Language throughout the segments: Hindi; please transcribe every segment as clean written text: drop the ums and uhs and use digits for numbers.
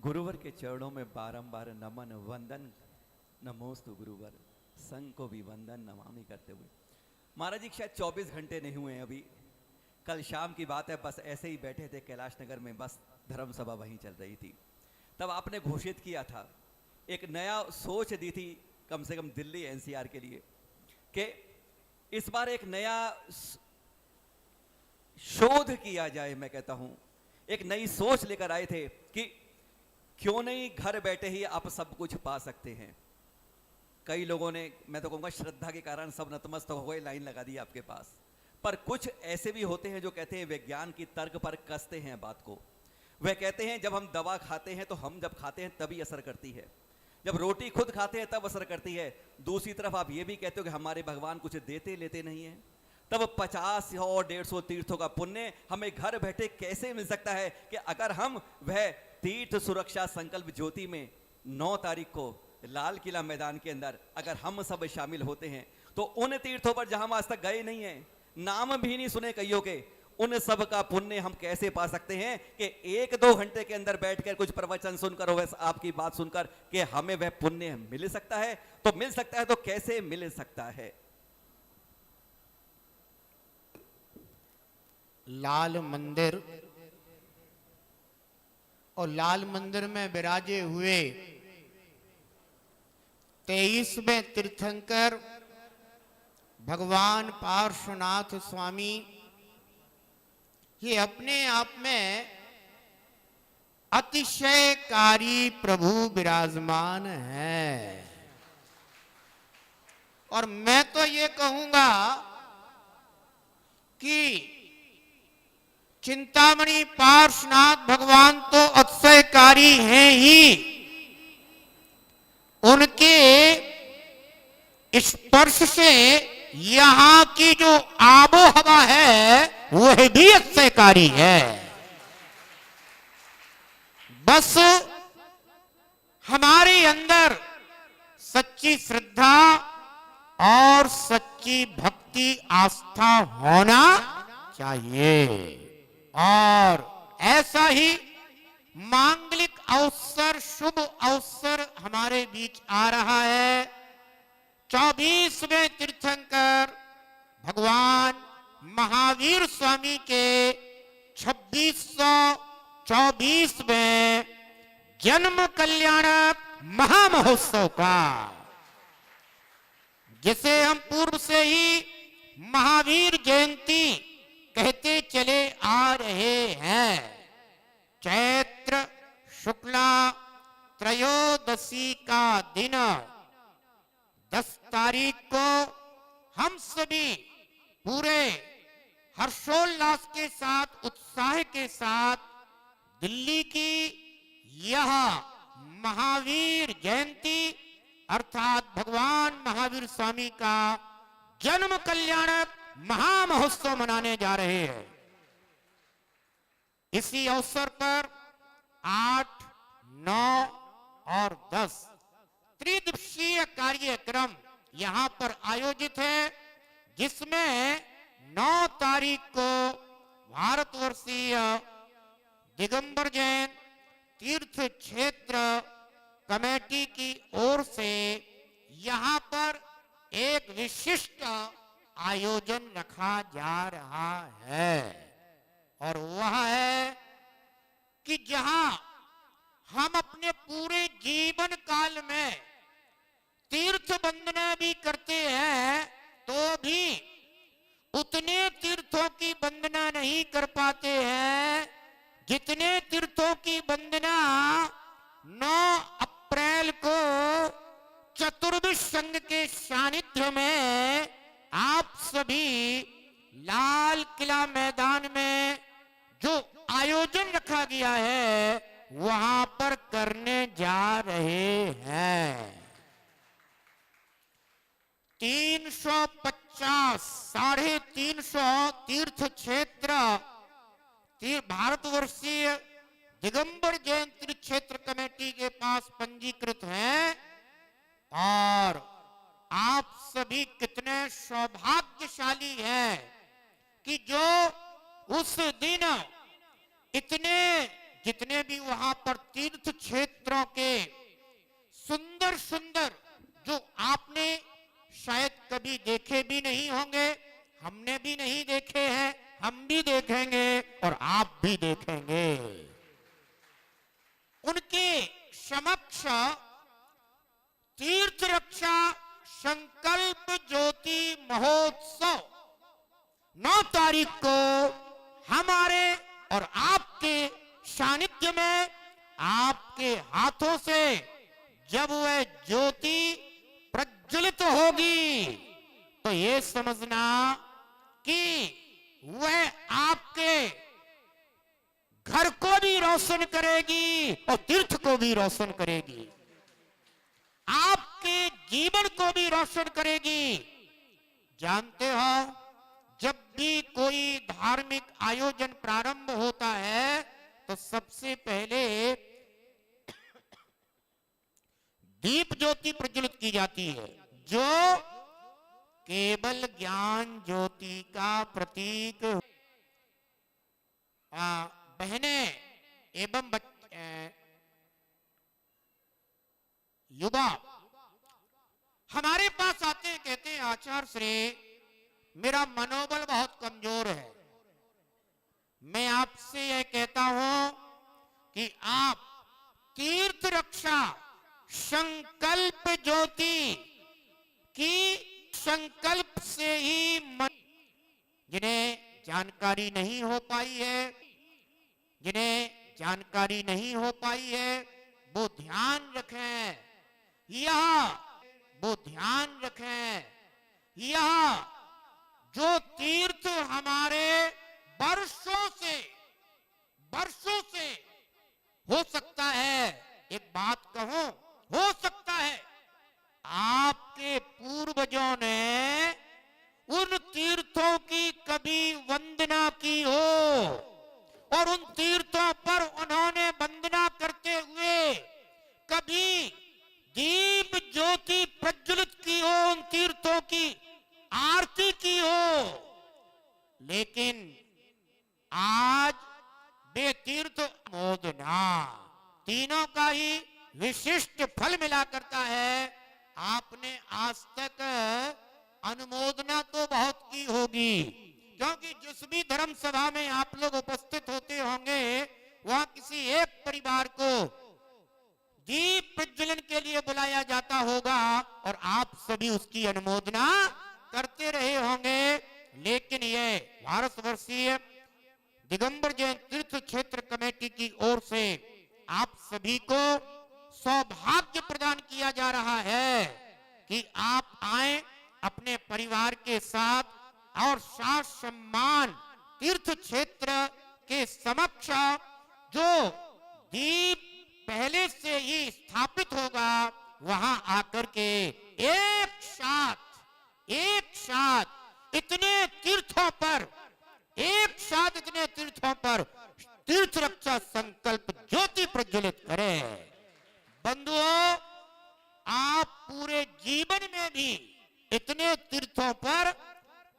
गुरुवर के चरणों में बारंबार नमन वंदन, नमोस्तु गुरुवर, संघ को भी वंदन नमामि करते हुए महाराज जी शायद 24 घंटे नहीं हुए हैं अभी। कल शाम की बात है, बस ऐसे ही बैठे थे कैलाश नगर में, बस धर्म सभा वहीं चल रही थी। तब आपने घोषित किया था, एक नया सोच दी थी कम से कम दिल्ली एनसीआर के लिए, कि इस बार एक नया शोध किया जाए। मैं कहता हूं एक नई सोच लेकर आए थे कि क्यों नहीं घर बैठे ही आप सब कुछ पा सकते हैं। कई लोगों ने, मैं तो कहूंगा श्रद्धा के कारण सब नतमस्तक हो गए, लाइन लगा दी आपके पास। पर कुछ ऐसे भी होते हैं जो कहते हैं विज्ञान की तर्क पर कसते हैं बात को। वह कहते हैं जब हम दवा खाते हैं तो हम जब खाते हैं तभी असर करती है, जब रोटी खुद खाते हैं तब असर करती है। दूसरी तरफ आप ये भी कहते हो कि हमारे भगवान कुछ देते लेते नहीं है, तब 50 और 150 तीर्थों का पुण्य हमें घर बैठे कैसे मिल सकता है कि अगर हम वह तीर्थ सुरक्षा संकल्प ज्योति में 9 तारीख को लाल किला मैदान के अंदर अगर हम सब शामिल होते हैं तो उन तीर्थों पर जहां हम आज तक गए नहीं हैं, नाम भी नहीं सुने कईयों के, उन सब का पुण्य हम कैसे पा सकते हैं कि 1-2 घंटे के अंदर बैठकर कुछ प्रवचन सुनकर हो, आपकी बात सुनकर कि हमें वह पुण्य मिल सकता है। तो मिल सकता है तो कैसे मिल सकता है? लाल मंदिर और लाल मंदिर में विराजे हुए 23वें तीर्थंकर भगवान पार्श्वनाथ स्वामी, ये अपने आप में अतिशयकारी प्रभु विराजमान है। और मैं तो ये कहूंगा कि चिंतामणि पार्श्वनाथ भगवान तो अतिशयकारी हैं ही, उनके स्पर्श से यहां की जो आबो हवा है वह भी अतिशयकारी है। बस हमारे अंदर सच्ची श्रद्धा और सच्ची भक्ति आस्था होना चाहिए। और ऐसा ही मांगलिक अवसर, शुभ अवसर हमारे बीच आ रहा है। 24वें तीर्थंकर भगवान महावीर स्वामी के 2624वें जन्म कल्याणक महामहोत्सव का, जिसे हम पूर्व से ही महावीर जयंती कहते चले आ रहे हैं। चैत्र शुक्ला त्रयोदशी का दिन 10 तारीख को हम सभी पूरे हर्षोल्लास के साथ, उत्साह के साथ दिल्ली की यह महावीर जयंती अर्थात भगवान महावीर स्वामी का जन्म कल्याणक महामहोत्सव मनाने जा रहे हैं। इसी अवसर पर 8, 9 और 10 त्रिदिवसीय कार्यक्रम यहां पर आयोजित है, जिसमें 9 तारीख को भारतवर्षीय दिगंबर जैन तीर्थ क्षेत्र कमेटी की ओर से यहां पर एक विशिष्ट आयोजन रखा जा रहा है। और वह है कि जहां हम अपने पूरे जीवन काल में तीर्थ वंदना भी करते हैं तो भी उतने तीर्थों की वंदना नहीं कर पाते हैं जितने तीर्थों की वंदना 9 अप्रैल को चतुर्विश संघ के सानिध्य में आप सभी लाल किला मैदान में जो आयोजन रखा गया है वहां पर करने जा रहे हैं। 350 350 तीर्थ क्षेत्र भारतवर्षीय दिगंबर जैन तीर्थ क्षेत्र कमेटी के पास पंजीकृत हैं। और आप सभी कितने सौभाग्यशाली हैं कि जो उस दिन इतने जितने भी वहां पर तीर्थ क्षेत्रों के सुंदर सुंदर जो आपने शायद कभी देखे भी नहीं होंगे, हमने भी नहीं देखे हैं, हम भी देखेंगे और आप भी देखेंगे। उनके समक्ष तीर्थ रक्षा संकल्प ज्योति महोत्सव 9 तारीख को हमारे और आपके सानिध्य में आपके हाथों से जब वह ज्योति प्रज्वलित होगी तो ये समझना कि वह आपके घर को भी रोशन करेगी और तीर्थ को भी रोशन करेगी, आपके जीवन को भी रोशन करेगी। जानते हो, जब भी कोई धार्मिक आयोजन प्रारंभ होता है तो सबसे पहले दीप ज्योति प्रज्वलित की जाती है, जो केवल ज्ञान ज्योति का प्रतीक। बहनें एवं युवा हमारे पास आते हैं, कहते हैं आचार्य श्री मेरा मनोबल बहुत कमजोर है, मैं आपसे यह कहता हूं कि आप तीर्थ रक्षा संकल्प ज्योति की संकल्प से ही जिन्हें जानकारी नहीं हो पाई है, जिन्हें जानकारी नहीं हो पाई है, वो ध्यान रखें, वो ध्यान रखें। यह जो तीर्थ हमारे वर्षों से हो सकता है, एक बात कहूं, हो सकता है आपके पूर्वजों ने उन तीर्थों की कभी वंदना की हो और उन तीर्थों पर उन्होंने वंदना करते हुए कभी दीप ज्योति प्रज्वलित की हो, उन तीर्थों की आरती की हो, लेकिन आज वे तीर्थ मोदना तीनों का ही विशिष्ट फल मिला करता है। आपने आज तक अनुमोदना तो बहुत की होगी, क्योंकि जिस भी धर्म सभा में आप लोग उपस्थित होते होंगे वहां किसी एक परिवार को दीप प्रज्वलन के लिए बुलाया जाता होगा और आप सभी उसकी अनुमोदना करते रहे होंगे। लेकिन यह भारतवर्षीय दिगंबर जैन तीर्थ क्षेत्र कमेटी की ओर से आप सभी को सौभाग्य प्रदान किया जा रहा है कि आप आए अपने परिवार के साथ और साथ सम्मान तीर्थ क्षेत्र के समक्ष जो दीप पहले से ही स्थापित होगा वहां आकर के एक साथ इतने तीर्थों पर तीर्थ रक्षा संकल्प ज्योति प्रज्वलित करें। बंधुओं, आप पूरे जीवन में भी इतने तीर्थों पर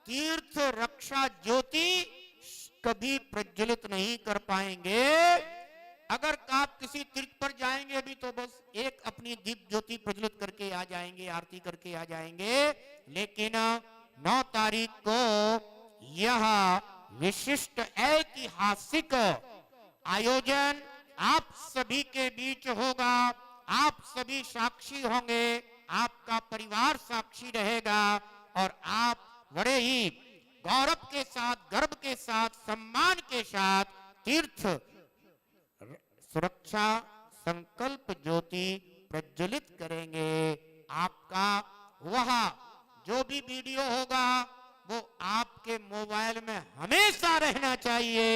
तीर्थ रक्षा ज्योति कभी प्रज्वलित नहीं कर पाएंगे। अगर आप किसी तीर्थ पर जाएंगे अभी तो बस एक अपनी दीप ज्योति प्रज्वलित करके आ जाएंगे, आरती करके आ जाएंगे, लेकिन 9 तारीख को यह विशिष्ट ऐतिहासिक आयोजन आप सभी के बीच होगा। आप सभी साक्षी होंगे, आपका परिवार साक्षी रहेगा और आप बड़े ही गौरव के साथ, गर्व के साथ, सम्मान के साथ तीर्थ सुरक्षा संकल्प ज्योति प्रज्वलित करेंगे। आपका वह जो भी वीडियो होगा वो आपके मोबाइल में हमेशा रहना चाहिए।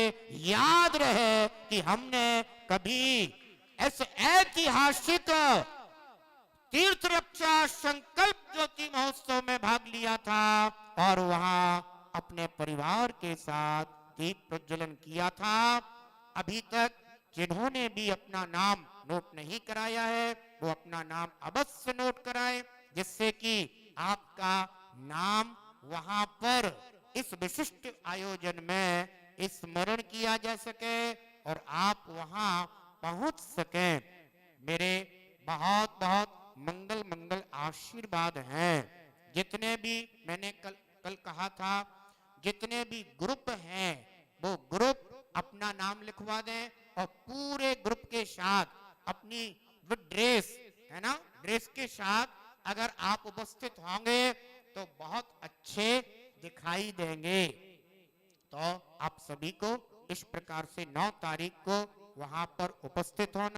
याद रहे कि हमने कभी ऐसे ऐतिहासिक तीर्थ रक्षा संकल्प ज्योति महोत्सव में भाग लिया था और वहां अपने परिवार के साथ दीप प्रज्वलन किया था। अभी तक जिन्होंने भी अपना नाम नोट नहीं कराया है वो अपना नाम अवश्य नोट कराएं, जिससे कि आपका नाम वहां पर इस विशिष्ट आयोजन में स्मरण किया जा सके। और आप वहां पहुंच सके। मेरे बहुत बहुत मंगल मंगल आशीर्वाद हैं। जितने भी मैंने कल कहा था, जितने भी ग्रुप हैं वो ग्रुप अपना नाम लिखवा दें और पूरे ग्रुप के साथ अपनी ड्रेस है ना, ड्रेस के साथ अगर आप उपस्थित होंगे तो बहुत अच्छे दिखाई देंगे। तो आप सभी को इस प्रकार से 9 तारीख को वहां पर उपस्थित होना